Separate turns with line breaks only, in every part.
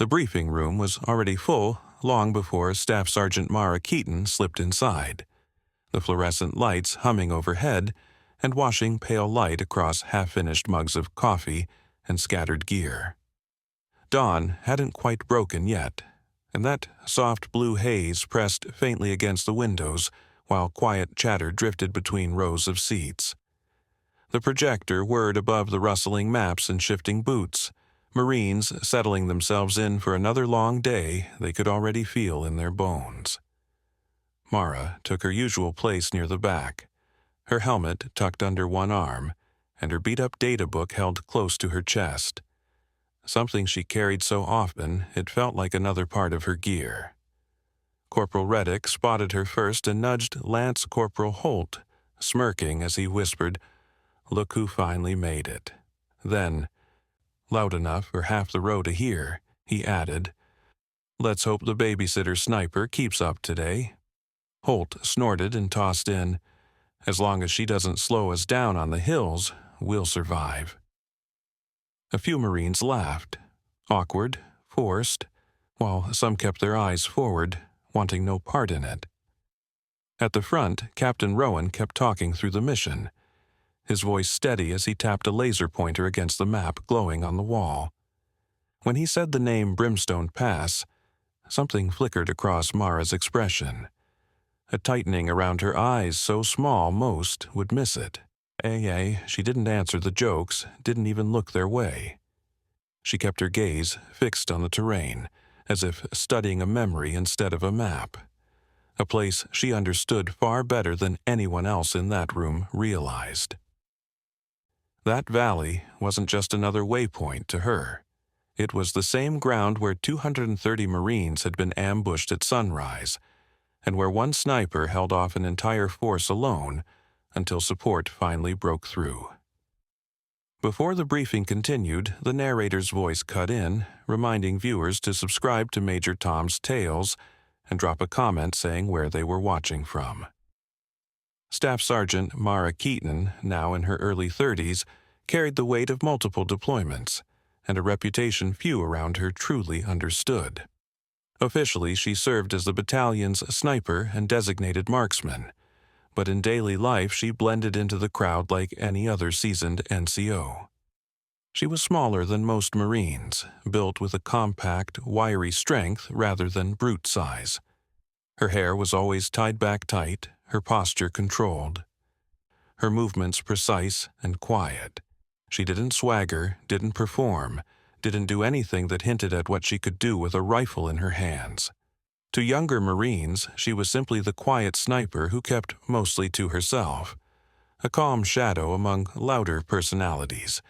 The briefing room was already full long before Staff Sergeant Mara Keaton slipped inside, the fluorescent lights humming overhead and washing pale light across half-finished mugs of coffee and scattered gear. Dawn hadn't quite broken yet, and that soft blue haze pressed faintly against the windows while quiet chatter drifted between rows of seats. The projector whirred above the rustling maps and shifting boots, Marines settling themselves in for another long day they could already feel in their bones. Mara took her usual place near the back, her helmet tucked under one arm, and her beat-up data book held close to her chest. Something she carried so often it felt like another part of her gear. Corporal Reddick spotted her first and nudged Lance Corporal Holt, smirking as he whispered, "Look who finally made it." Then, loud enough for half the row to hear, he added, "Let's hope the babysitter sniper keeps up today." Holt snorted and tossed in, "As long as she doesn't slow us down on the hills, we'll survive." A few Marines laughed, awkward, forced, while some kept their eyes forward, wanting no part in it. At the front, Captain Rowan kept talking through the mission, his voice steady as he tapped a laser pointer against the map glowing on the wall. When he said the name Brimstone Pass, something flickered across Mara's expression, a tightening around her eyes so small most would miss it. She didn't answer the jokes, didn't even look their way. She kept her gaze fixed on the terrain, as if studying a memory instead of a map, a place she understood far better than anyone else in that room realized. That valley wasn't just another waypoint to her. It was the same ground where 230 Marines had been ambushed at sunrise, and where one sniper held off an entire force alone until support finally broke through. Before the briefing continued, the narrator's voice cut in, reminding viewers to subscribe to Major Tom's Tales and drop a comment saying where they were watching from. Staff Sergeant Mara Keaton, now in her early 30s, carried the weight of multiple deployments, and a reputation few around her truly understood. Officially, she served as the battalion's sniper and designated marksman, but in daily life she blended into the crowd like any other seasoned NCO. She was smaller than most Marines, built with a compact, wiry strength rather than brute size. Her hair was always tied back tight, her posture controlled, her movements precise and quiet. She didn't swagger, didn't perform, didn't do anything that hinted at what she could do with a rifle in her hands. To younger Marines, she was simply the quiet sniper who kept mostly to herself, a calm shadow among louder personalities,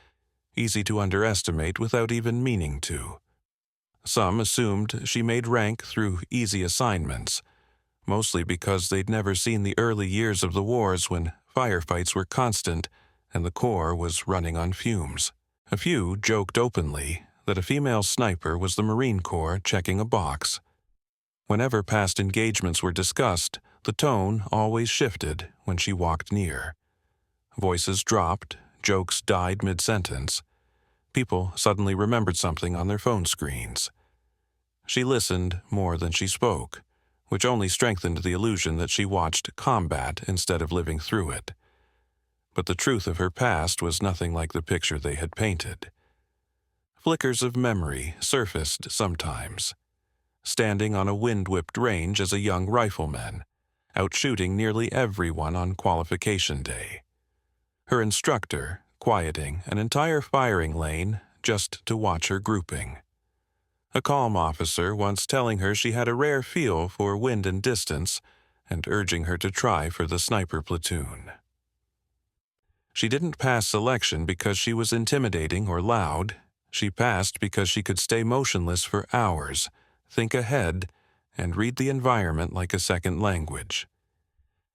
easy to underestimate without even meaning to. Some assumed she made rank through easy assignments, mostly because they'd never seen the early years of the wars when firefights were constant and the Corps was running on fumes. A few joked openly that a female sniper was the Marine Corps checking a box. Whenever past engagements were discussed, the tone always shifted when she walked near. Voices dropped, jokes died mid-sentence. People suddenly remembered something on their phone screens. She listened more than she spoke, which only strengthened the illusion that she watched combat instead of living through it. But the truth of her past was nothing like the picture they had painted. Flickers of memory surfaced sometimes. Standing on a wind-whipped range as a young rifleman, out shooting nearly everyone on qualification day. Her instructor quieting an entire firing lane just to watch her grouping. A calm officer once telling her she had a rare feel for wind and distance and urging her to try for the sniper platoon. She didn't pass selection because she was intimidating or loud. She passed because she could stay motionless for hours, think ahead, and read the environment like a second language.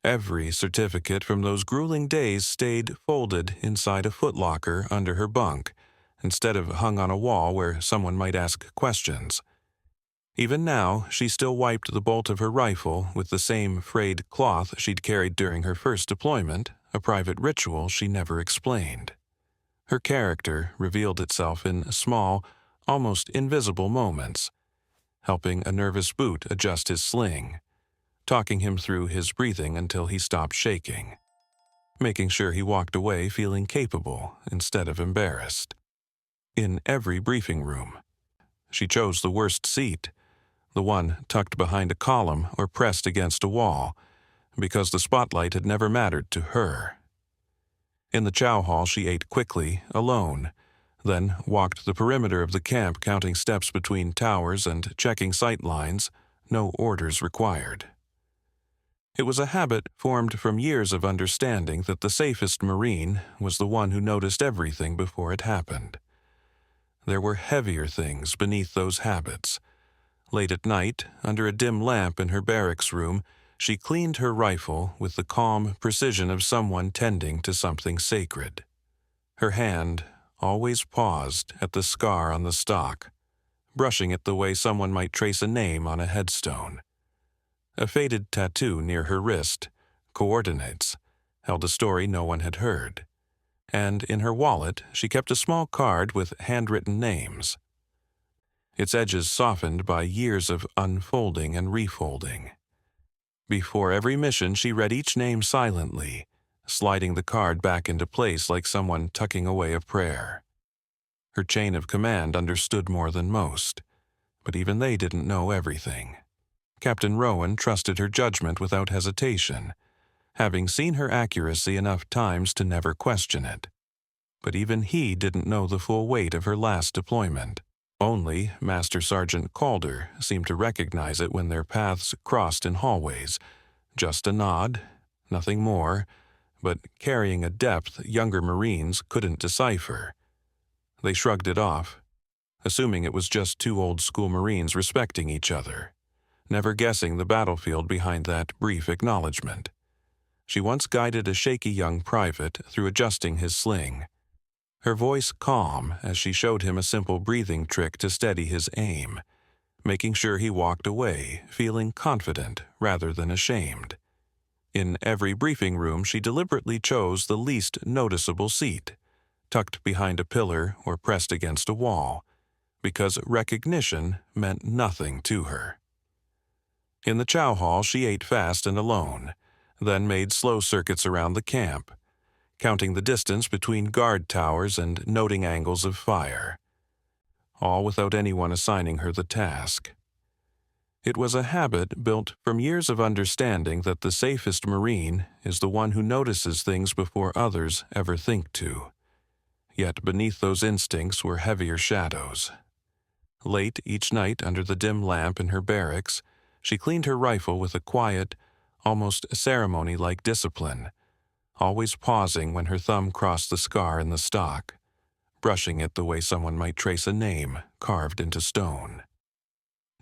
Every certificate from those grueling days stayed folded inside a footlocker under her bunk, instead of hung on a wall where someone might ask questions. Even now, she still wiped the bolt of her rifle with the same frayed cloth she'd carried during her first deployment, a private ritual she never explained. Her character revealed itself in small, almost invisible moments, helping a nervous boot adjust his sling, talking him through his breathing until he stopped shaking, making sure he walked away feeling capable instead of embarrassed. In every briefing room, she chose the worst seat, the one tucked behind a column or pressed against a wall, because the spotlight had never mattered to her. In the chow hall, she ate quickly, alone, then walked the perimeter of the camp counting steps between towers and checking sight lines, no orders required. It was a habit formed from years of understanding that the safest Marine was the one who noticed everything before it happened. There were heavier things beneath those habits. Late at night, under a dim lamp in her barracks room, she cleaned her rifle with the calm precision of someone tending to something sacred. Her hand always paused at the scar on the stock, brushing it the way someone might trace a name on a headstone. A faded tattoo near her wrist, coordinates, held a story no one had heard. And in her wallet, she kept a small card with handwritten names, its edges softened by years of unfolding and refolding. Before every mission, she read each name silently, sliding the card back into place like someone tucking away a prayer. Her chain of command understood more than most, but even they didn't know everything. Captain Rowan trusted her judgment without hesitation, having seen her accuracy enough times to never question it. But even he didn't know the full weight of her last deployment. Only Master Sergeant Calder seemed to recognize it when their paths crossed in hallways. Just a nod, nothing more, but carrying a depth younger Marines couldn't decipher. They shrugged it off, assuming it was just two old-school Marines respecting each other, never guessing the battlefield behind that brief acknowledgement. She once guided a shaky young private through adjusting his sling, her voice calm as she showed him a simple breathing trick to steady his aim, making sure he walked away feeling confident rather than ashamed. In every briefing room, she deliberately chose the least noticeable seat, tucked behind a pillar or pressed against a wall, because recognition meant nothing to her. In the chow hall, she ate fast and alone, then made slow circuits around the camp, counting the distance between guard towers and noting angles of fire, all without anyone assigning her the task. It was a habit built from years of understanding that the safest Marine is the one who notices things before others ever think to. Yet beneath those instincts were heavier shadows. Late each night under the dim lamp in her barracks, she cleaned her rifle with a quiet, almost ceremony-like discipline, always pausing when her thumb crossed the scar in the stock, brushing it the way someone might trace a name carved into stone.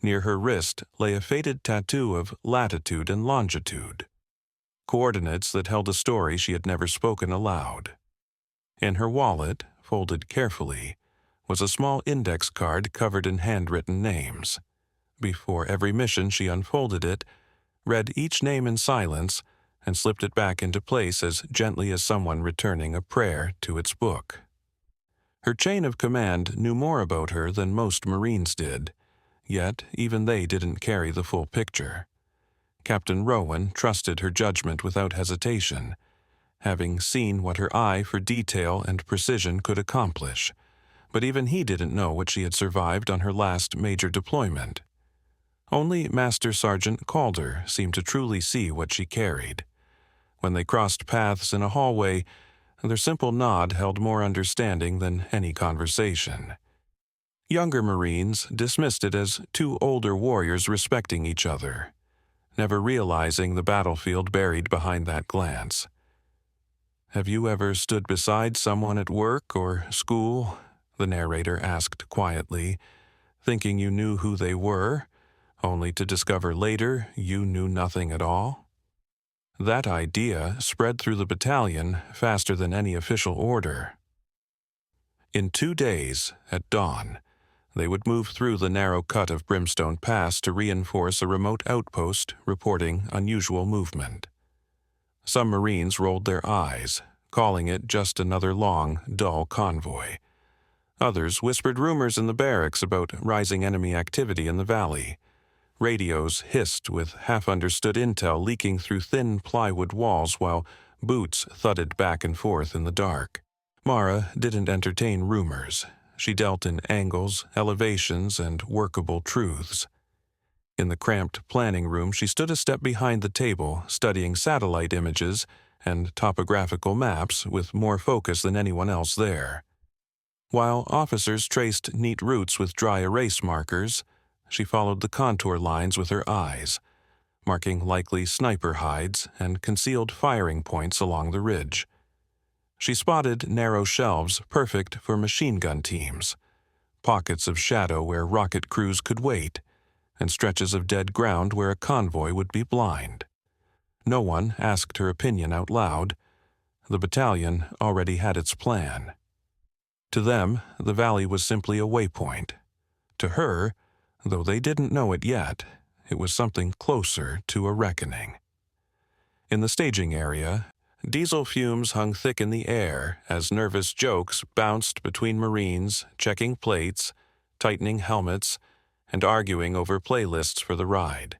Near her wrist lay a faded tattoo of latitude and longitude, coordinates that held a story she had never spoken aloud. In her wallet, folded carefully, was a small index card covered in handwritten names. Before every mission, she unfolded it, read each name in silence, and slipped it back into place as gently as someone returning a prayer to its book. Her chain of command knew more about her than most Marines did, yet even they didn't carry the full picture. Captain Rowan trusted her judgment without hesitation, having seen what her eye for detail and precision could accomplish, but even he didn't know what she had survived on her last major deployment. Only Master Sergeant Calder seemed to truly see what she carried. When they crossed paths in a hallway, their simple nod held more understanding than any conversation. Younger Marines dismissed it as two older warriors respecting each other, never realizing the battlefield buried behind that glance. "Have you ever stood beside someone at work or school?" the narrator asked quietly, "thinking you knew who they were, only to discover later you knew nothing at all?" That idea spread through the battalion faster than any official order. In 2 days, at dawn, they would move through the narrow cut of Brimstone Pass to reinforce a remote outpost reporting unusual movement. Some Marines rolled their eyes, calling it just another long, dull convoy. Others whispered rumors in the barracks about rising enemy activity in the valley. Radios hissed with half-understood intel leaking through thin plywood walls while boots thudded back and forth in the dark. Mara didn't entertain rumors. She dealt in angles, elevations, and workable truths. In the cramped planning room, she stood a step behind the table, studying satellite images and topographical maps with more focus than anyone else there. While officers traced neat routes with dry erase markers, she followed the contour lines with her eyes, marking likely sniper hides and concealed firing points along the ridge. She spotted narrow shelves perfect for machine gun teams, pockets of shadow where rocket crews could wait, and stretches of dead ground where a convoy would be blind. No one asked her opinion out loud. The battalion already had its plan. To them, the valley was simply a waypoint. To her, though they didn't know it yet, it was something closer to a reckoning. In the staging area, diesel fumes hung thick in the air as nervous jokes bounced between Marines, checking plates, tightening helmets, and arguing over playlists for the ride.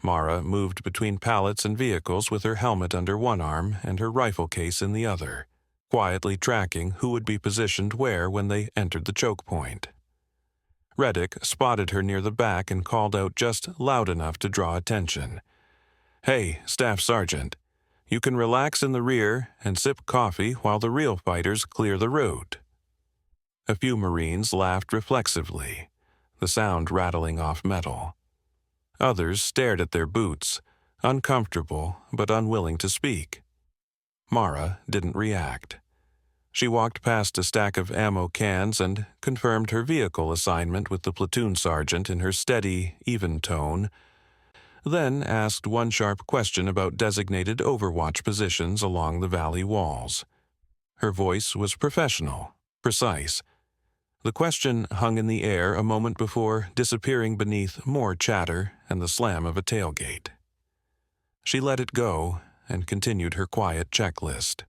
Mara moved between pallets and vehicles with her helmet under one arm and her rifle case in the other, quietly tracking who would be positioned where when they entered the choke point. Reddick spotted her near the back and called out just loud enough to draw attention. "Hey, Staff Sergeant, you can relax in the rear and sip coffee while the real fighters clear the road." A few Marines laughed reflexively, the sound rattling off metal. Others stared at their boots, uncomfortable but unwilling to speak. Mara didn't react. She walked past a stack of ammo cans and confirmed her vehicle assignment with the platoon sergeant in her steady, even tone, then asked one sharp question about designated overwatch positions along the valley walls. Her voice was professional, precise. The question hung in the air a moment before disappearing beneath more chatter and the slam of a tailgate. She let it go and continued her quiet checklist.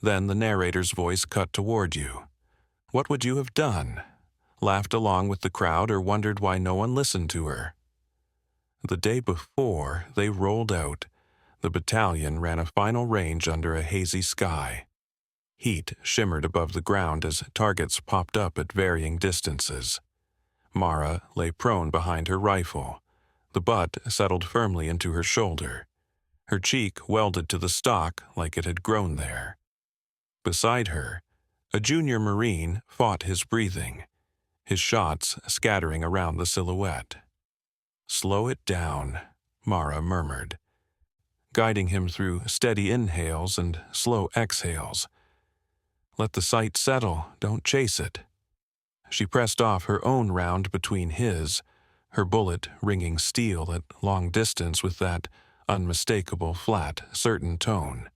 Then the narrator's voice cut toward you. What would you have done? Laughed along with the crowd or wondered why no one listened to her? The day before they rolled out, the battalion ran a final range under a hazy sky. Heat shimmered above the ground as targets popped up at varying distances. Mara lay prone behind her rifle. The butt settled firmly into her shoulder. Her cheek welded to the stock like it had grown there. Beside her, a junior Marine fought his breathing, his shots scattering around the silhouette. "Slow it down," Mara murmured, guiding him through steady inhales and slow exhales. "Let the sight settle, don't chase it." She pressed off her own round between his, her bullet ringing steel at long distance with that unmistakable, flat, certain tone.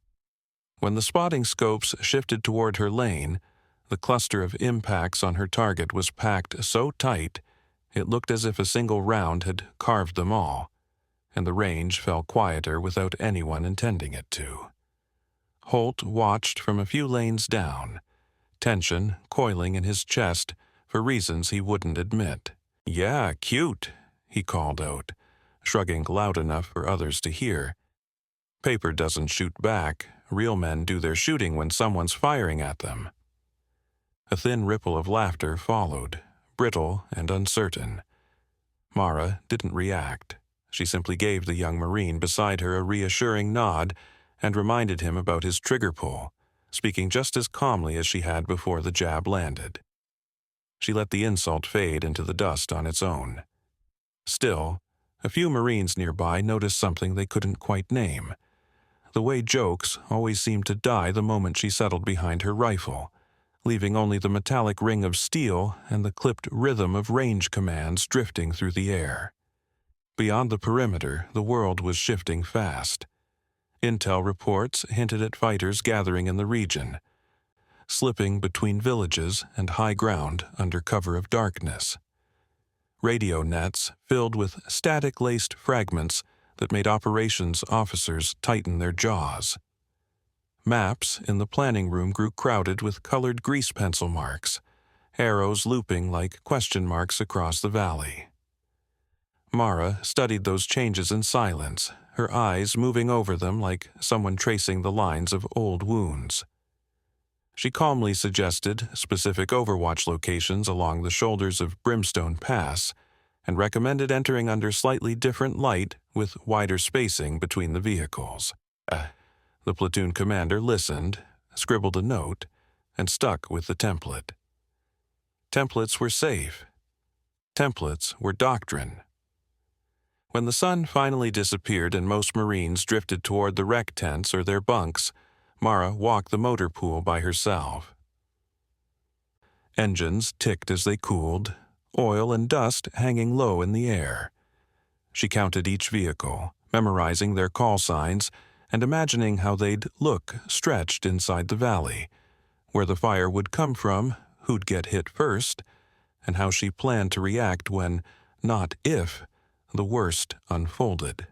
When the spotting scopes shifted toward her lane, the cluster of impacts on her target was packed so tight it looked as if a single round had carved them all, and the range fell quieter without anyone intending it to. Holt watched from a few lanes down, tension coiling in his chest for reasons he wouldn't admit. "Yeah, cute," he called out, shrugging loud enough for others to hear. "Paper doesn't shoot back. Real men do their shooting when someone's firing at them." A thin ripple of laughter followed, brittle and uncertain. Mara didn't react. She simply gave the young Marine beside her a reassuring nod and reminded him about his trigger pull, speaking just as calmly as she had before the jab landed. She let the insult fade into the dust on its own. Still, a few Marines nearby noticed something they couldn't quite name. The way jokes always seemed to die the moment she settled behind her rifle, leaving only the metallic ring of steel and the clipped rhythm of range commands drifting through the air. Beyond the perimeter, the world was shifting fast. Intel reports hinted at fighters gathering in the region, slipping between villages and high ground under cover of darkness. Radio nets filled with static-laced fragments that made operations officers tighten their jaws. Maps in the planning room grew crowded with colored grease pencil marks, arrows looping like question marks across the valley. Mara studied those changes in silence, her eyes moving over them like someone tracing the lines of old wounds. She calmly suggested specific overwatch locations along the shoulders of Brimstone Pass and recommended entering under slightly different light with wider spacing between the vehicles. The platoon commander listened, scribbled a note, and stuck with the template. Templates were safe. Templates were doctrine. When the sun finally disappeared and most Marines drifted toward the rec tents or their bunks, Mara walked the motor pool by herself. Engines ticked as they cooled, oil and dust hanging low in the air. She counted each vehicle, memorizing their call signs and imagining how they'd look stretched inside the valley, where the fire would come from, who'd get hit first, and how she planned to react when, not if, the worst unfolded.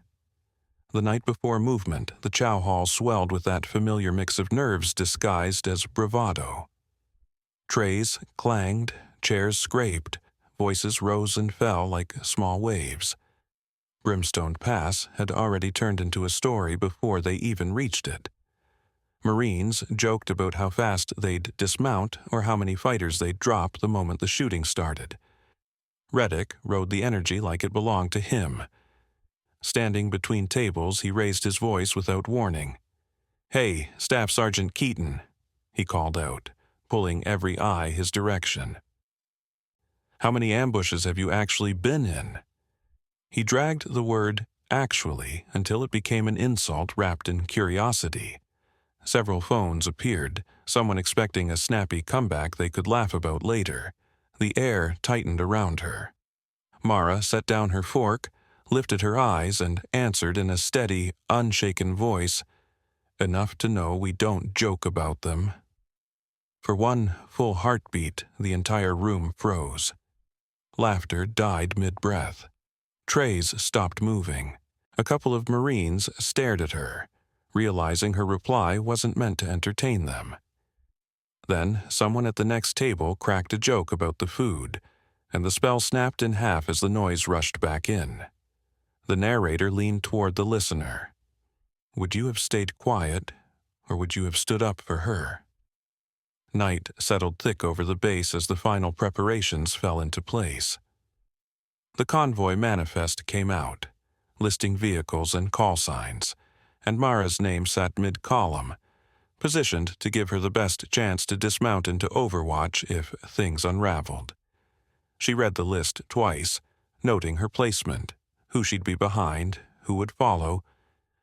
The night before movement, the chow hall swelled with that familiar mix of nerves disguised as bravado. Trays clanged, chairs scraped, voices rose and fell like small waves. Brimstone Pass had already turned into a story before they even reached it. Marines joked about how fast they'd dismount or how many fighters they'd drop the moment the shooting started. Reddick rode the energy like it belonged to him. Standing between tables, he raised his voice without warning. "Hey, Staff Sergeant Keaton," he called out, pulling every eye his direction. "How many ambushes have you actually been in?" He dragged the word "actually" until it became an insult wrapped in curiosity. Several phones appeared, someone expecting a snappy comeback they could laugh about later. The air tightened around her. Mara set down her fork, lifted her eyes, and answered in a steady, unshaken voice, "Enough to know we don't joke about them." For one full heartbeat, the entire room froze. Laughter died mid-breath. Trays stopped moving. A couple of Marines stared at her, realizing her reply wasn't meant to entertain them. Then someone at the next table cracked a joke about the food, and the spell snapped in half as the noise rushed back in. The narrator leaned toward the listener. Would you have stayed quiet, or would you have stood up for her? Night settled thick over the base as the final preparations fell into place. The convoy manifest came out, listing vehicles and call signs, and Mara's name sat mid-column, positioned to give her the best chance to dismount into Overwatch if things unraveled. She read the list twice, noting her placement, who she'd be behind, who would follow,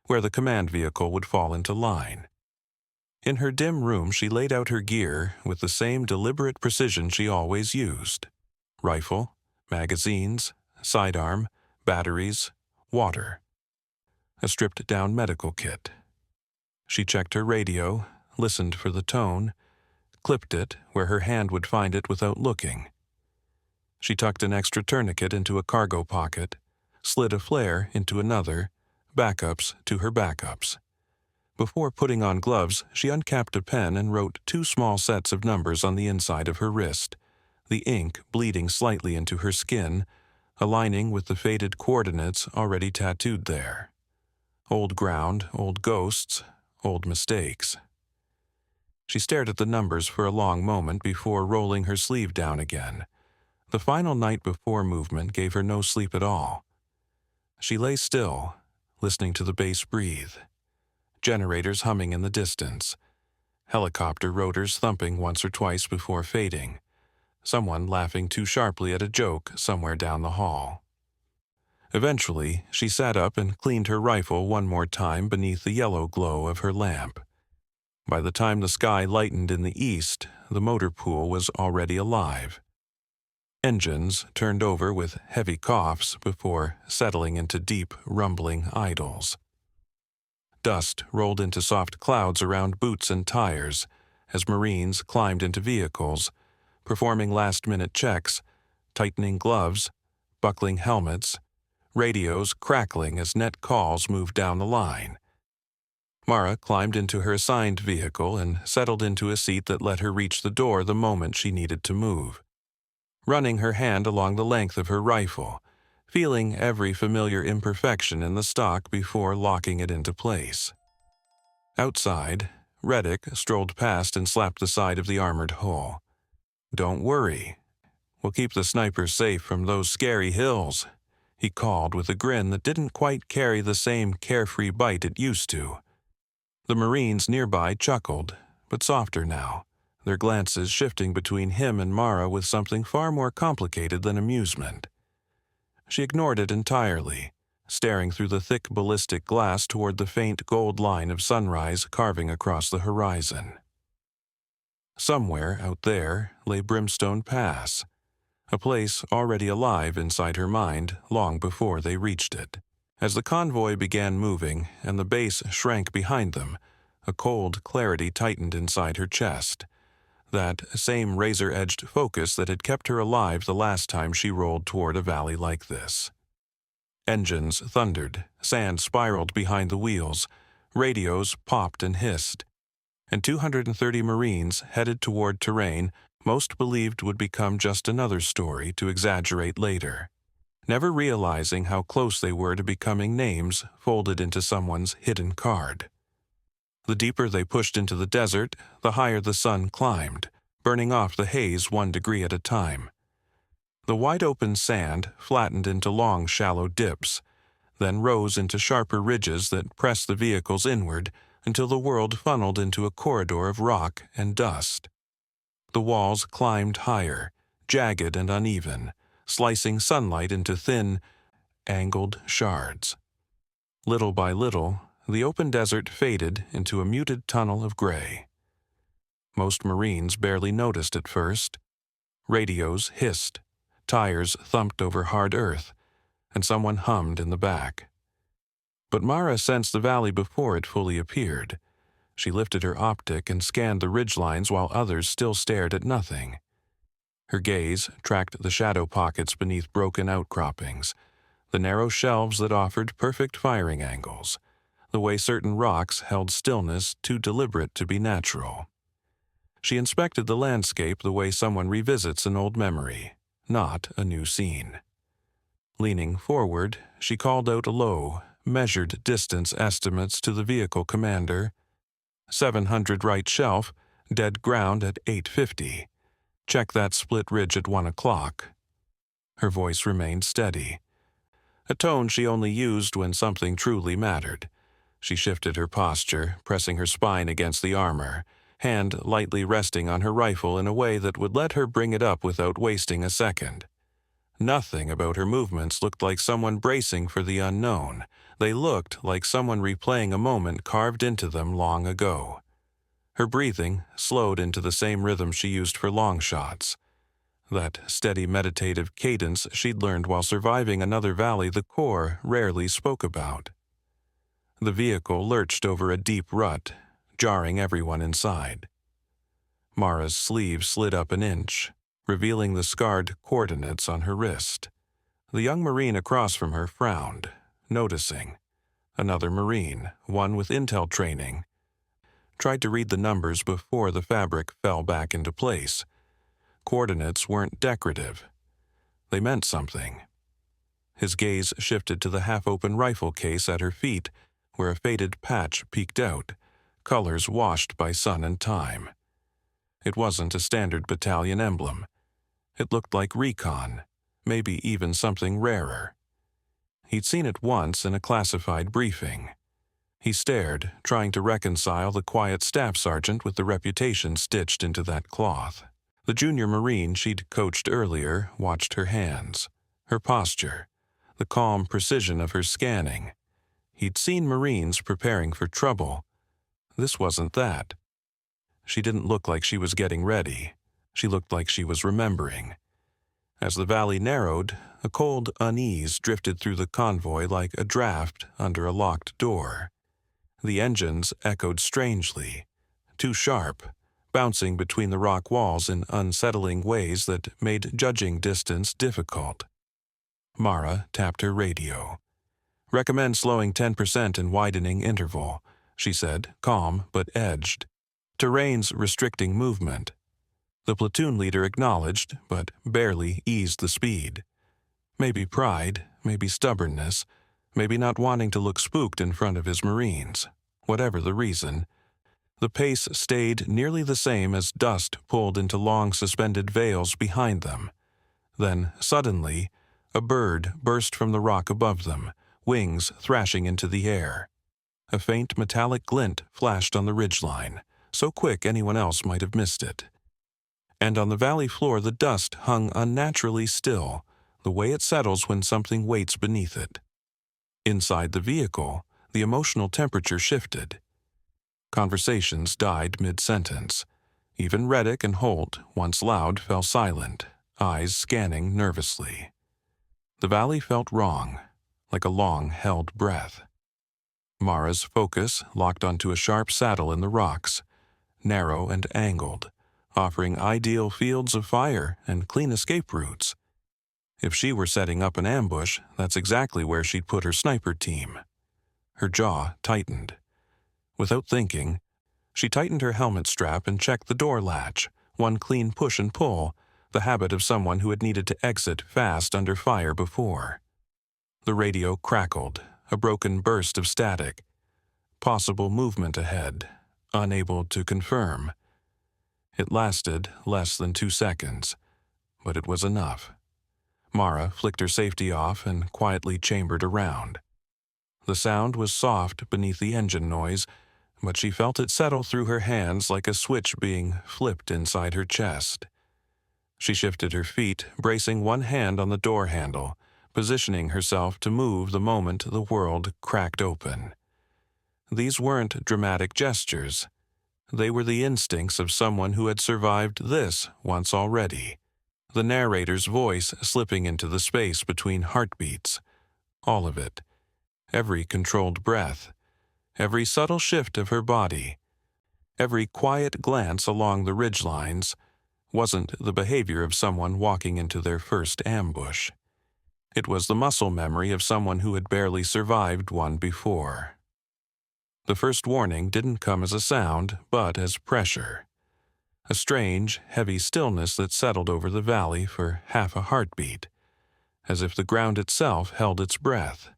where the command vehicle would fall into line. In her dim room, she laid out her gear with the same deliberate precision she always used. Rifle, magazines, sidearm, batteries, water. A stripped-down medical kit. She checked her radio, listened for the tone, clipped it where her hand would find it without looking. She tucked an extra tourniquet into a cargo pocket, slid a flare into another, backups to her backups. Before putting on gloves, she uncapped a pen and wrote 2 small sets of numbers on the inside of her wrist, the ink bleeding slightly into her skin, aligning with the faded coordinates already tattooed there. Old ground, old ghosts, old mistakes. She stared at the numbers for a long moment before rolling her sleeve down again. The final night before movement gave her no sleep at all. She lay still, listening to the base breathe. Generators humming in the distance. Helicopter rotors thumping once or twice before fading. Someone laughing too sharply at a joke somewhere down the hall. Eventually, she sat up and cleaned her rifle one more time beneath the yellow glow of her lamp. By the time the sky lightened in the east, the motor pool was already alive. Engines turned over with heavy coughs before settling into deep, rumbling idles. Dust rolled into soft clouds around boots and tires as Marines climbed into vehicles, performing last-minute checks, tightening gloves, buckling helmets, radios crackling as net calls moved down the line. Mara climbed into her assigned vehicle and settled into a seat that let her reach the door the moment she needed to move. Running her hand along the length of her rifle, feeling every familiar imperfection in the stock before locking it into place. Outside, Reddick strolled past and slapped the side of the armored hull. "Don't worry. We'll keep the snipers safe from those scary hills," he called with a grin that didn't quite carry the same carefree bite it used to. The Marines nearby chuckled, but softer now, their glances shifting between him and Mara with something far more complicated than amusement. She ignored it entirely, staring through the thick ballistic glass toward the faint gold line of sunrise carving across the horizon. Somewhere out there lay Brimstone Pass, a place already alive inside her mind long before they reached it. As the convoy began moving and the base shrank behind them, a cold clarity tightened inside her chest, that same razor-edged focus that had kept her alive the last time she rolled toward a valley like this. Engines thundered, sand spiraled behind the wheels, radios popped and hissed, and 230 Marines headed toward terrain most believed would become just another story to exaggerate later, never realizing how close they were to becoming names folded into someone's hidden card. The deeper they pushed into the desert, the higher the sun climbed, burning off the haze 1 degree at a time. The wide-open sand flattened into long, shallow dips, then rose into sharper ridges that pressed the vehicles inward until the world funneled into a corridor of rock and dust. The walls climbed higher, jagged and uneven, slicing sunlight into thin, angled shards. Little by little, the open desert faded into a muted tunnel of gray. Most Marines barely noticed at first. Radios hissed, tires thumped over hard earth, and someone hummed in the back. But Mara sensed the valley before it fully appeared. She lifted her optic and scanned the ridgelines while others still stared at nothing. Her gaze tracked the shadow pockets beneath broken outcroppings, the narrow shelves that offered perfect firing angles, the way certain rocks held stillness too deliberate to be natural. She inspected the landscape the way someone revisits an old memory, not a new scene. Leaning forward, she called out low, measured distance estimates to the vehicle commander. 700 right shelf, dead ground at 850. Check that split ridge at 1 o'clock. Her voice remained steady, a tone she only used when something truly mattered. She shifted her posture, pressing her spine against the armor, hand lightly resting on her rifle in a way that would let her bring it up without wasting a second. Nothing about her movements looked like someone bracing for the unknown. They looked like someone replaying a moment carved into them long ago. Her breathing slowed into the same rhythm she used for long shots, that steady meditative cadence she'd learned while surviving another valley the Corps rarely spoke about. The vehicle lurched over a deep rut, jarring everyone inside. Mara's sleeve slid up an inch, revealing the scarred coordinates on her wrist. The young Marine across from her frowned, noticing. Another Marine, one with intel training, tried to read the numbers before the fabric fell back into place. Coordinates weren't decorative. They meant something. His gaze shifted to the half-open rifle case at her feet, where a faded patch peeked out, colors washed by sun and time. It wasn't a standard battalion emblem. It looked like recon, maybe even something rarer. He'd seen it once in a classified briefing. He stared, trying to reconcile the quiet staff sergeant with the reputation stitched into that cloth. The junior Marine she'd coached earlier watched her hands, her posture, the calm precision of her scanning. He'd seen Marines preparing for trouble. This wasn't that. She didn't look like she was getting ready. She looked like she was remembering. As the valley narrowed, a cold unease drifted through the convoy like a draft under a locked door. The engines echoed strangely, too sharp, bouncing between the rock walls in unsettling ways that made judging distance difficult. Mara tapped her radio. "Recommend slowing 10% in widening interval. she said, calm but edged. "Terrain's restricting movement." The platoon leader acknowledged, but barely eased the speed. Maybe pride, maybe stubbornness, maybe not wanting to look spooked in front of his Marines. Whatever the reason, the pace stayed nearly the same as dust pulled into long suspended veils behind them. Then, suddenly, a bird burst from the rock above them, wings thrashing into the air. A faint metallic glint flashed on the ridgeline, so quick anyone else might have missed it. And on the valley floor the dust hung unnaturally still, the way it settles when something waits beneath it. Inside the vehicle, the emotional temperature shifted. Conversations died mid-sentence. Even Reddick and Holt, once loud, fell silent, eyes scanning nervously. The valley felt wrong, like a long-held breath. Mara's focus locked onto a sharp saddle in the rocks, narrow and angled, offering ideal fields of fire and clean escape routes. If she were setting up an ambush, that's exactly where she'd put her sniper team. Her jaw tightened. Without thinking, she tightened her helmet strap and checked the door latch, one clean push and pull, the habit of someone who had needed to exit fast under fire before. The radio crackled, a broken burst of static. Possible movement ahead, unable to confirm. It lasted less than 2 seconds, but it was enough. Mara flicked her safety off and quietly chambered around. The sound was soft beneath the engine noise, but she felt it settle through her hands like a switch being flipped inside her chest. She shifted her feet, bracing one hand on the door handle, positioning herself to move the moment the world cracked open. These weren't dramatic gestures. They were the instincts of someone who had survived this once already. The narrator's voice slipping into the space between heartbeats. All of it. Every controlled breath. Every subtle shift of her body. Every quiet glance along the ridgelines wasn't the behavior of someone walking into their first ambush. It was the muscle memory of someone who had barely survived one before. The first warning didn't come as a sound, but as pressure. A strange, heavy stillness that settled over the valley for half a heartbeat, as if the ground itself held its breath.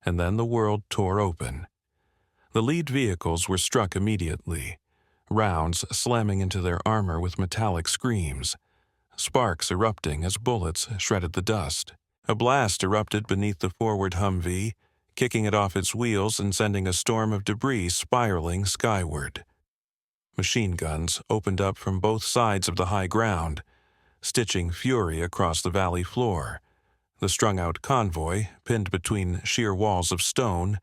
And then the world tore open. The lead vehicles were struck immediately, rounds slamming into their armor with metallic screams, sparks erupting as bullets shredded the dust. A blast erupted beneath the forward Humvee, kicking it off its wheels and sending a storm of debris spiraling skyward. Machine guns opened up from both sides of the high ground, stitching fury across the valley floor. The strung-out convoy, pinned between sheer walls of stone,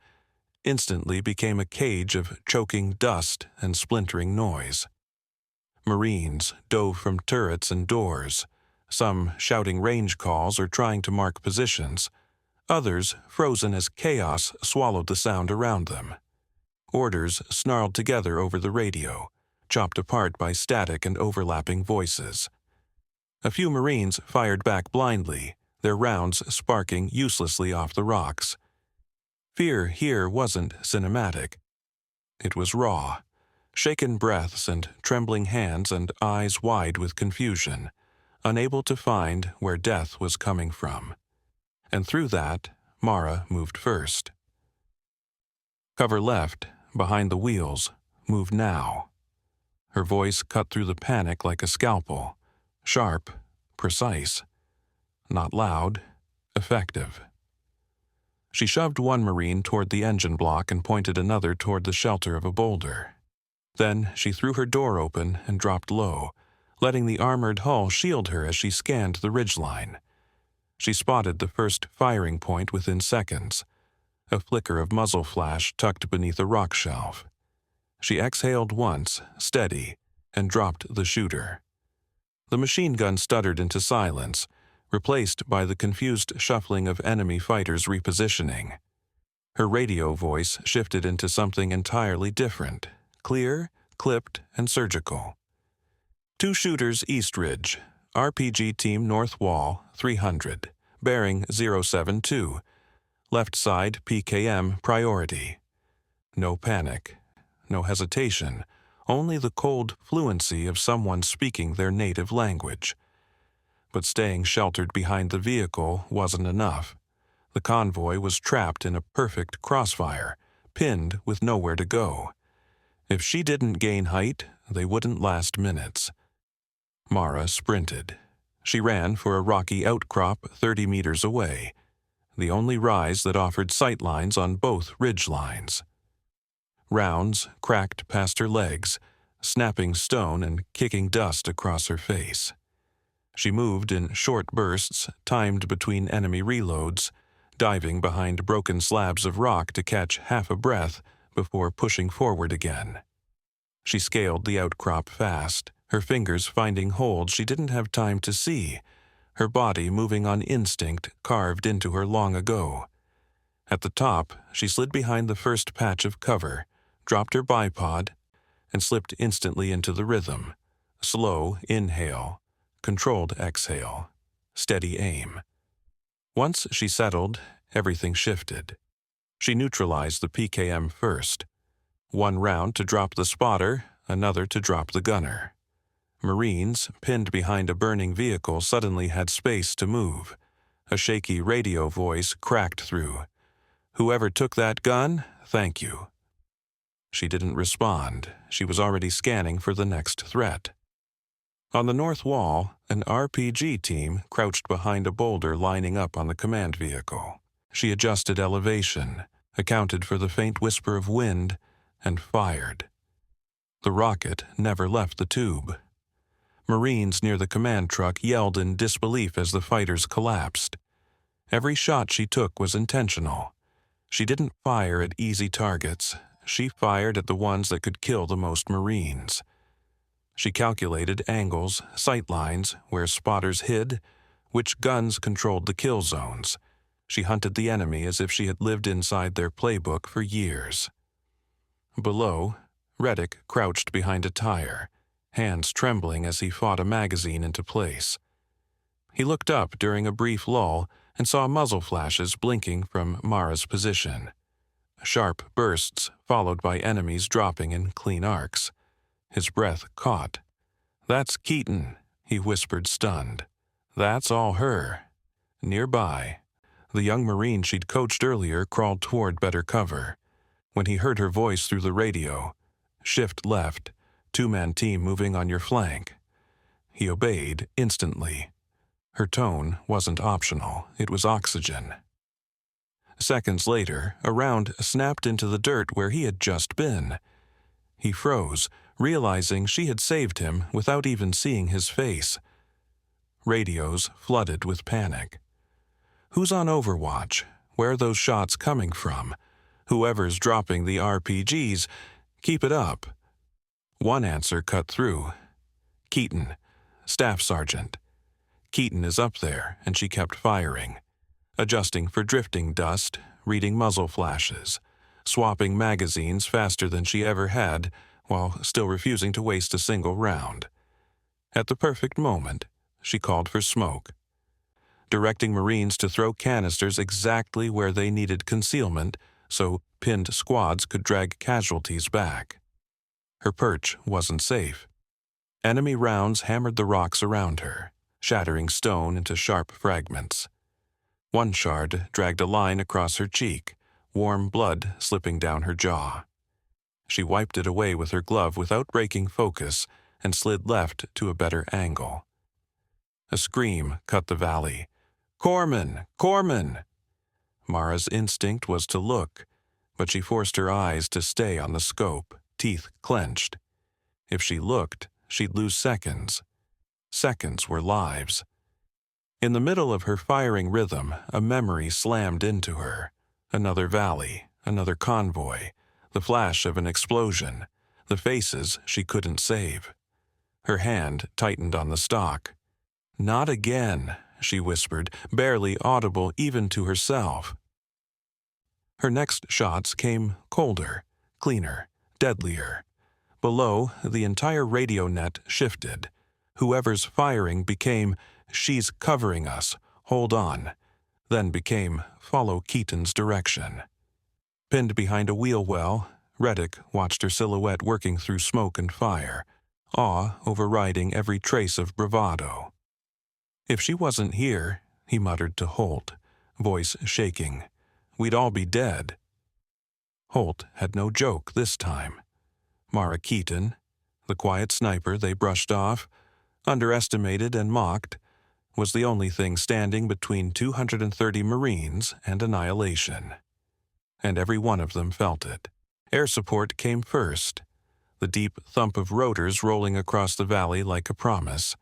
instantly became a cage of choking dust and splintering noise. Marines dove from turrets and doors, some shouting range calls or trying to mark positions, others frozen as chaos swallowed the sound around them. Orders snarled together over the radio, chopped apart by static and overlapping voices. A few Marines fired back blindly, their rounds sparking uselessly off the rocks. Fear here wasn't cinematic. It was raw, shaken breaths and trembling hands and eyes wide with confusion, unable to find where death was coming from. And through that, Mara moved first. Cover left, behind the wheels, move now. Her voice cut through the panic like a scalpel, sharp, precise. Not loud, effective. She shoved one Marine toward the engine block and pointed another toward the shelter of a boulder. Then she threw her door open and dropped low, letting the armored hull shield her as she scanned the ridgeline. She spotted the first firing point within seconds, a flicker of muzzle flash tucked beneath a rock shelf. She exhaled once, steady, and dropped the shooter. The machine gun stuttered into silence, replaced by the confused shuffling of enemy fighters repositioning. Her radio voice shifted into something entirely different, clear, clipped, and surgical. 2 shooters East Ridge, RPG Team North Wall, 300, bearing 072, left side PKM priority. No panic, no hesitation, only the cold fluency of someone speaking their native language. But staying sheltered behind the vehicle wasn't enough. The convoy was trapped in a perfect crossfire, pinned with nowhere to go. If she didn't gain height, they wouldn't last minutes. Mara sprinted. She ran for a rocky outcrop 30 meters away, the only rise that offered sightlines on both ridge lines. Rounds cracked past her legs, snapping stone and kicking dust across her face. She moved in short bursts, timed between enemy reloads, diving behind broken slabs of rock to catch half a breath before pushing forward again. She scaled the outcrop fast, her fingers finding holds she didn't have time to see, her body moving on instinct carved into her long ago. At the top, she slid behind the first patch of cover, dropped her bipod, and slipped instantly into the rhythm. Slow inhale, controlled exhale, steady aim. Once she settled, everything shifted. She neutralized the PKM first. One round to drop the spotter, another to drop the gunner. Marines, pinned behind a burning vehicle, suddenly had space to move. A shaky radio voice cracked through. "Whoever took that gun, thank you." She didn't respond. She was already scanning for the next threat. On the north wall, an RPG team crouched behind a boulder lining up on the command vehicle. She adjusted elevation, accounted for the faint whisper of wind, and fired. The rocket never left the tube. Marines near the command truck yelled in disbelief as the fighters collapsed. Every shot she took was intentional. She didn't fire at easy targets. She fired at the ones that could kill the most Marines. She calculated angles, sight lines, where spotters hid, which guns controlled the kill zones. She hunted the enemy as if she had lived inside their playbook for years. Below, Reddick crouched behind a tire, hands trembling as he fought a magazine into place. He looked up during a brief lull and saw muzzle flashes blinking from Mara's position. Sharp bursts followed by enemies dropping in clean arcs. His breath caught. "That's Keaton," he whispered, stunned. "That's all her." Nearby, the young Marine she'd coached earlier crawled toward better cover. When he heard her voice through the radio, "Shift left, two-man team moving on your flank." He obeyed instantly. Her tone wasn't optional, it was oxygen. Seconds later, a round snapped into the dirt where he had just been. He froze, realizing she had saved him without even seeing his face. Radios flooded with panic. Who's on overwatch? Where are those shots coming from? Whoever's dropping the RPGs, keep it up. One answer cut through. "Keaton, Staff Sergeant." Keaton is up there, and she kept firing, adjusting for drifting dust, reading muzzle flashes, swapping magazines faster than she ever had, while still refusing to waste a single round. At the perfect moment, she called for smoke, directing Marines to throw canisters exactly where they needed concealment so pinned squads could drag casualties back. Her perch wasn't safe. Enemy rounds hammered the rocks around her, shattering stone into sharp fragments. One shard dragged a line across her cheek, warm blood slipping down her jaw. She wiped it away with her glove without breaking focus and slid left to a better angle. A scream cut the valley. "Corman! Corman!" Mara's instinct was to look, but she forced her eyes to stay on the scope, teeth clenched. If she looked, she'd lose seconds. Seconds were lives. In the middle of her firing rhythm, a memory slammed into her. Another valley, another convoy, the flash of an explosion, the faces she couldn't save. Her hand tightened on the stock. "Not again," she whispered, barely audible even to herself. Her next shots came colder, cleaner, deadlier. Below, the entire radio net shifted. Whoever's firing became, "She's covering us, hold on," then became, "Follow Keaton's direction." Pinned behind a wheel well, Reddick watched her silhouette working through smoke and fire, awe overriding every trace of bravado. "If she wasn't here," he muttered to Holt, voice shaking, "we'd all be dead." Holt had no joke this time. Mara Keaton, the quiet sniper they brushed off, underestimated and mocked, was the only thing standing between 230 Marines and annihilation. And every one of them felt it. Air support came first, the deep thump of rotors rolling across the valley like a promise.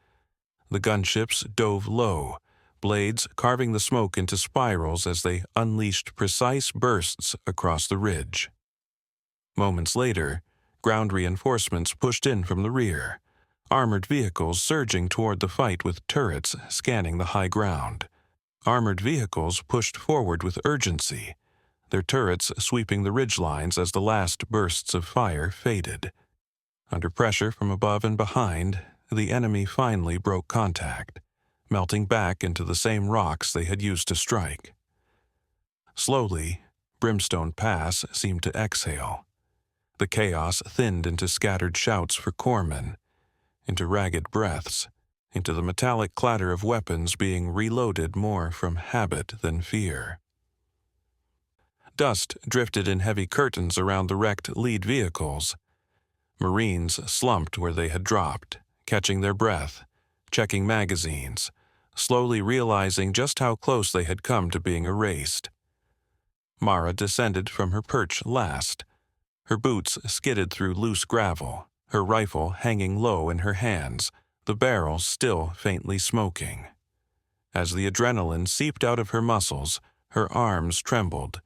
The gunships dove low, blades carving the smoke into spirals as they unleashed precise bursts across the ridge. Moments later, ground reinforcements pushed in from the rear, armored vehicles surging toward the fight with turrets scanning the high ground. Armored vehicles pushed forward with urgency, their turrets sweeping the ridgelines as the last bursts of fire faded. Under pressure from above and behind, the enemy finally broke contact, melting back into the same rocks they had used to strike. Slowly, Brimstone Pass seemed to exhale. The chaos thinned into scattered shouts for corpsmen, into ragged breaths, into the metallic clatter of weapons being reloaded more from habit than fear. Dust drifted in heavy curtains around the wrecked lead vehicles. Marines slumped where they had dropped, catching their breath, checking magazines, slowly realizing just how close they had come to being erased. Mara descended from her perch last. Her boots skidded through loose gravel, her rifle hanging low in her hands, the barrel still faintly smoking. As the adrenaline seeped out of her muscles, her arms trembled.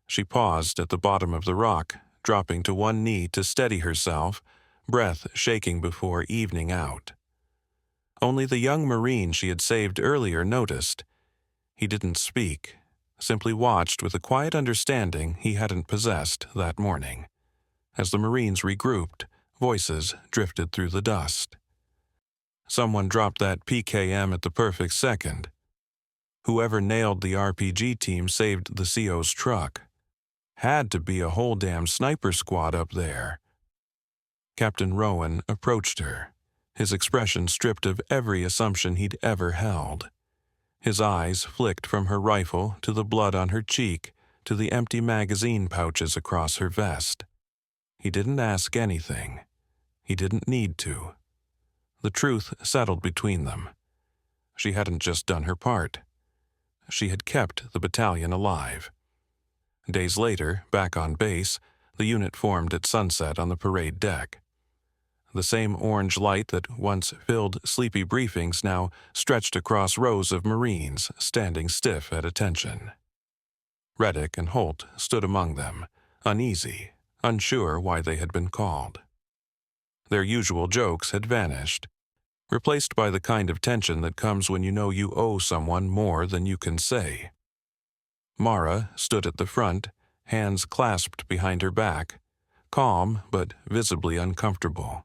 She paused at the bottom of the rock, dropping to one knee to steady herself, breath shaking before evening out. Only the young Marine she had saved earlier noticed. He didn't speak, simply watched with a quiet understanding he hadn't possessed that morning. As the Marines regrouped, voices drifted through the dust. Someone dropped that PKM at the perfect second. Whoever nailed the RPG team saved the CO's truck. Had to be a whole damn sniper squad up there. Captain Rowan approached her, his expression stripped of every assumption he'd ever held. His eyes flicked from her rifle to the blood on her cheek to the empty magazine pouches across her vest. He didn't ask anything. He didn't need to. The truth settled between them. She hadn't just done her part. She had kept the battalion alive. Days later, back on base, the unit formed at sunset on the parade deck. The same orange light that once filled sleepy briefings now stretched across rows of Marines standing stiff at attention. Reddick and Holt stood among them, uneasy, unsure why they had been called. Their usual jokes had vanished, replaced by the kind of tension that comes when you know you owe someone more than you can say. Mara stood at the front, hands clasped behind her back, calm but visibly uncomfortable.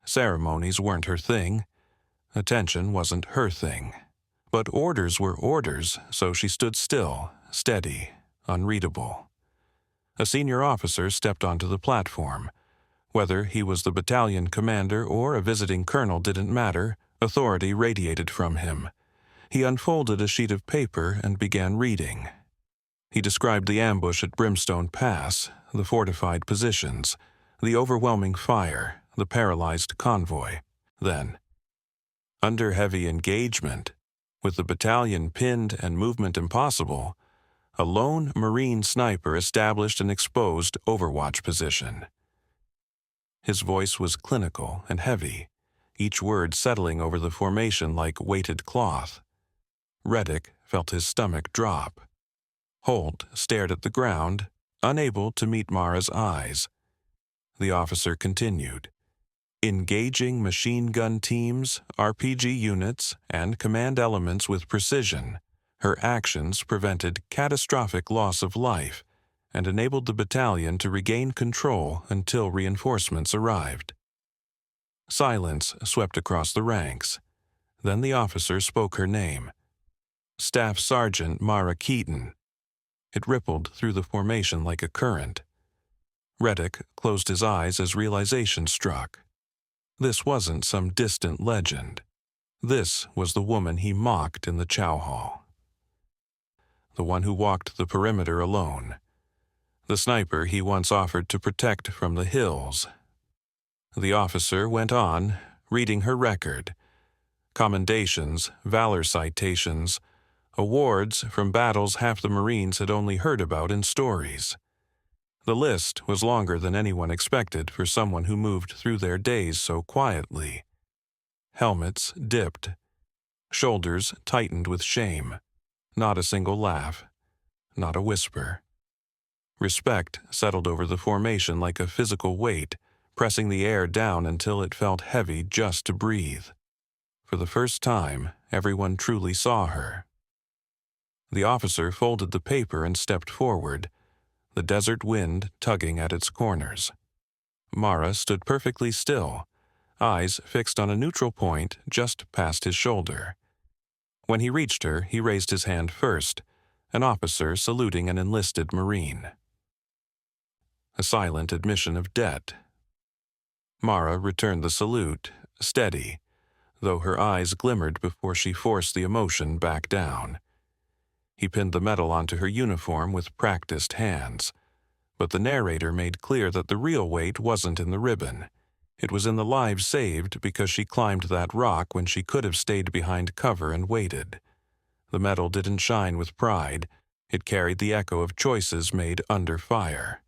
Ceremonies weren't her thing. Attention wasn't her thing. But orders were orders, so she stood still, steady, unreadable. A senior officer stepped onto the platform. Whether he was the battalion commander or a visiting colonel didn't matter. Authority radiated from him. He unfolded a sheet of paper and began reading. He described the ambush at Brimstone Pass, the fortified positions, the overwhelming fire, the paralyzed convoy. Then, under heavy engagement, with the battalion pinned and movement impossible, a lone Marine sniper established an exposed overwatch position. His voice was clinical and heavy, each word settling over the formation like weighted cloth. Reddick felt his stomach drop. Holt stared at the ground, unable to meet Mara's eyes. The officer continued. Engaging machine gun teams, RPG units, and command elements with precision, her actions prevented catastrophic loss of life and enabled the battalion to regain control until reinforcements arrived. Silence swept across the ranks. Then the officer spoke her name. Staff Sergeant Mara Keaton. It rippled through the formation like a current. Reddick closed his eyes as realization struck. This wasn't some distant legend. This was the woman he mocked in the chow hall. The one who walked the perimeter alone. The sniper he once offered to protect from the hills. The officer went on, reading her record. Commendations, valor citations, awards from battles half the Marines had only heard about in stories. The list was longer than anyone expected for someone who moved through their days so quietly. Helmets dipped. Shoulders tightened with shame. Not a single laugh. Not a whisper. Respect settled over the formation like a physical weight, pressing the air down until it felt heavy just to breathe. For the first time, everyone truly saw her. The officer folded the paper and stepped forward, the desert wind tugging at its corners. Mara stood perfectly still, eyes fixed on a neutral point just past his shoulder. When he reached her, he raised his hand first, an officer saluting an enlisted Marine. A silent admission of debt. Mara returned the salute, steady, though her eyes glimmered before she forced the emotion back down. He pinned the medal onto her uniform with practiced hands, but the narrator made clear that the real weight wasn't in the ribbon. It was in the lives saved because she climbed that rock when she could have stayed behind cover and waited. The medal didn't shine with pride. It carried the echo of choices made under fire.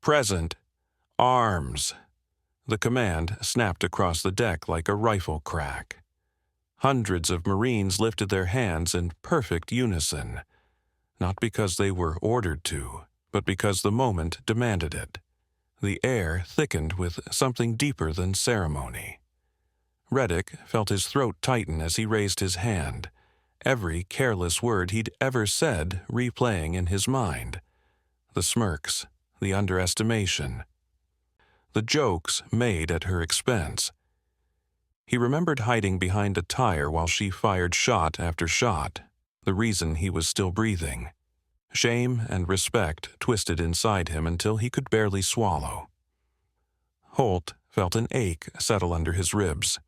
Present. Arms. The command snapped across the deck like a rifle crack. Hundreds of Marines lifted their hands in perfect unison, not because they were ordered to, but because the moment demanded it. The air thickened with something deeper than ceremony. Reddick felt his throat tighten as he raised his hand, every careless word he'd ever said replaying in his mind. The smirks, the underestimation, the jokes made at her expense. He remembered hiding behind a tire while she fired shot after shot, the reason he was still breathing. Shame and respect twisted inside him until he could barely swallow. Holt felt an ache settle under his ribs.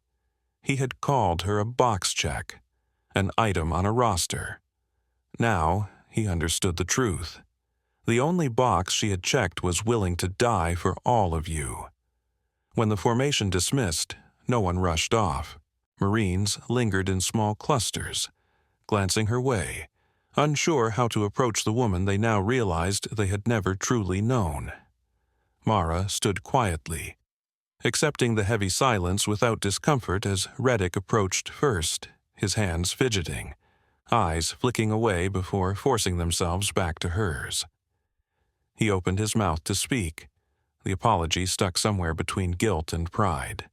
He had called her a box check, an item on a roster. Now he understood the truth. The only box she had checked was willing to die for all of you. When the formation dismissed, no one rushed off. Marines lingered in small clusters, glancing her way, unsure how to approach the woman they now realized they had never truly known. Mara stood quietly, accepting the heavy silence without discomfort as Reddick approached first, his hands fidgeting, eyes flicking away before forcing themselves back to hers. He opened his mouth to speak, the apology stuck somewhere between guilt and pride.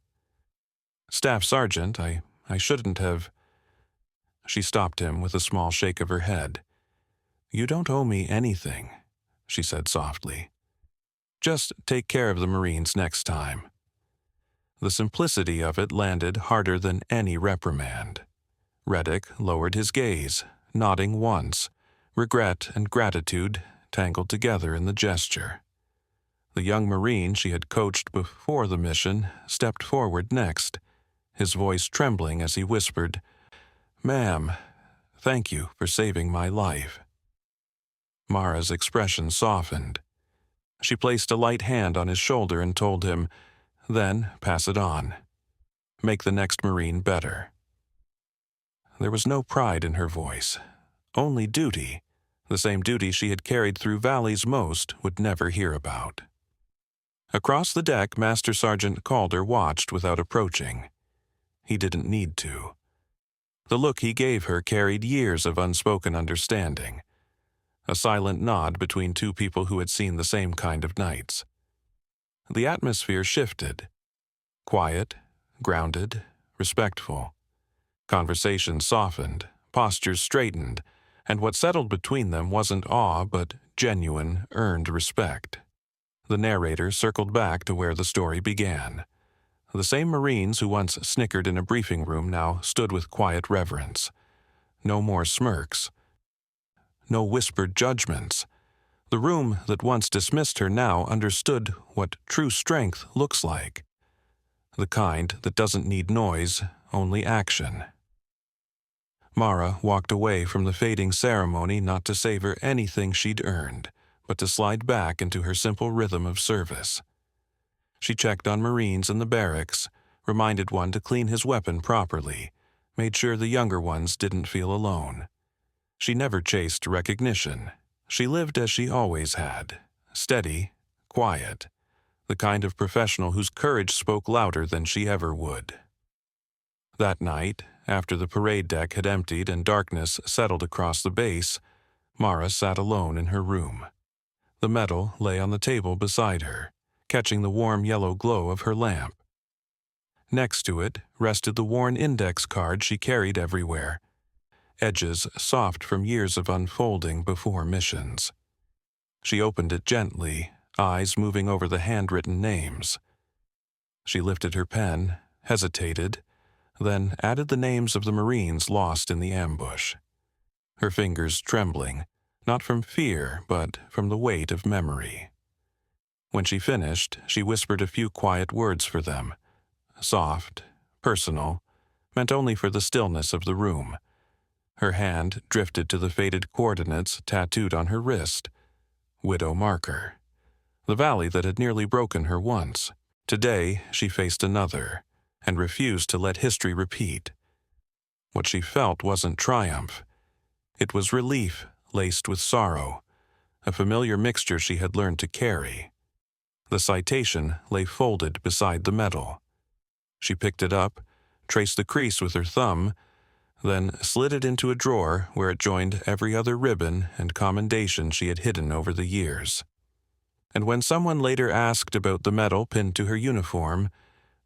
"Staff Sergeant, I shouldn't have—" She stopped him with a small shake of her head. "You don't owe me anything," she said softly. "Just take care of the Marines next time." The simplicity of it landed harder than any reprimand. Reddick lowered his gaze, nodding once, regret and gratitude tangled together in the gesture. The young Marine she had coached before the mission stepped forward next, his voice trembling as he whispered, "Ma'am, thank you for saving my life." Mara's expression softened. She placed a light hand on his shoulder and told him, "Then pass it on. Make the next Marine better." There was no pride in her voice, only duty, the same duty she had carried through valleys most would never hear about. Across the deck, Master Sergeant Calder watched without approaching. He didn't need to. The look he gave her carried years of unspoken understanding, a silent nod between two people who had seen the same kind of nights. The atmosphere shifted. Quiet, grounded, respectful. Conversation softened, postures straightened, and what settled between them wasn't awe but genuine, earned respect. The narrator circled back to where the story began. The same Marines who once snickered in a briefing room now stood with quiet reverence. No more smirks. No whispered judgments. The room that once dismissed her now understood what true strength looks like. The kind that doesn't need noise, only action. Mara walked away from the fading ceremony not to savor anything she'd earned, but to slide back into her simple rhythm of service. She checked on Marines in the barracks, reminded one to clean his weapon properly, made sure the younger ones didn't feel alone. She never chased recognition. She lived as she always had, steady, quiet, the kind of professional whose courage spoke louder than she ever would. That night, after the parade deck had emptied and darkness settled across the base, Mara sat alone in her room. The medal lay on the table beside her, catching the warm yellow glow of her lamp. Next to it rested the worn index card she carried everywhere, edges soft from years of unfolding before missions. She opened it gently, eyes moving over the handwritten names. She lifted her pen, hesitated, then added the names of the Marines lost in the ambush. Her fingers trembling, not from fear, but from the weight of memory. When she finished, she whispered a few quiet words for them, soft, personal, meant only for the stillness of the room. Her hand drifted to the faded coordinates tattooed on her wrist. Widow marker. The valley that had nearly broken her once. Today she faced another, and refused to let history repeat. What she felt wasn't triumph. It was relief laced with sorrow, a familiar mixture she had learned to carry. The citation lay folded beside the medal. She picked it up, traced the crease with her thumb, then slid it into a drawer where it joined every other ribbon and commendation she had hidden over the years. And when someone later asked about the medal pinned to her uniform,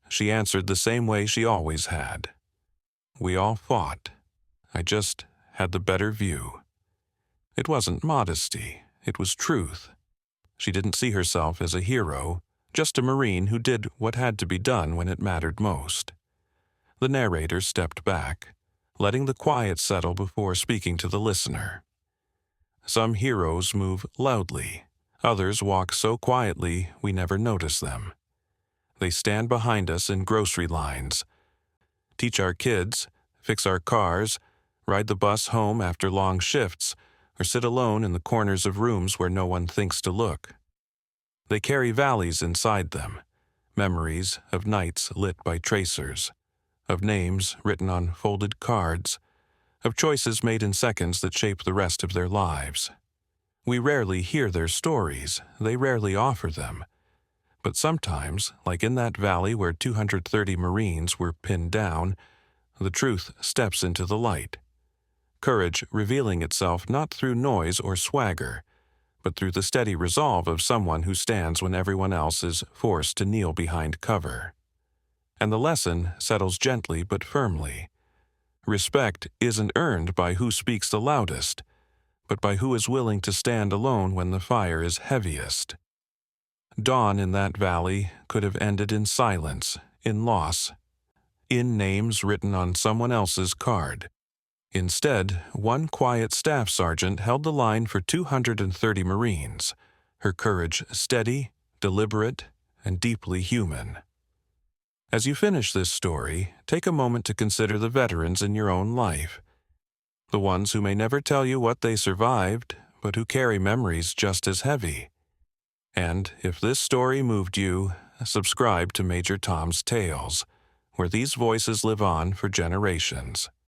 she answered the same way she always had. We all fought. I just had the better view. It wasn't modesty, it was truth. She didn't see herself as a hero, just a Marine who did what had to be done when it mattered most. The narrator stepped back, letting the quiet settle before speaking to the listener. Some heroes move loudly, others walk so quietly we never notice them. They stand behind us in grocery lines, teach our kids, fix our cars, ride the bus home after long shifts, or sit alone in the corners of rooms where no one thinks to look. They carry valleys inside them, memories of nights lit by tracers, of names written on folded cards, of choices made in seconds that shape the rest of their lives. We rarely hear their stories, they rarely offer them. But sometimes, like in that valley where 230 Marines were pinned down, the truth steps into the light. Courage revealing itself not through noise or swagger, but through the steady resolve of someone who stands when everyone else is forced to kneel behind cover. And the lesson settles gently but firmly. Respect isn't earned by who speaks the loudest, but by who is willing to stand alone when the fire is heaviest. Dawn in that valley could have ended in silence, in loss, in names written on someone else's card. Instead, one quiet staff sergeant held the line for 230 Marines, her courage steady, deliberate, and deeply human. As you finish this story, take a moment to consider the veterans in your own life, the ones who may never tell you what they survived, but who carry memories just as heavy. And if this story moved you, subscribe to Major Tom's Tales, where these voices live on for generations.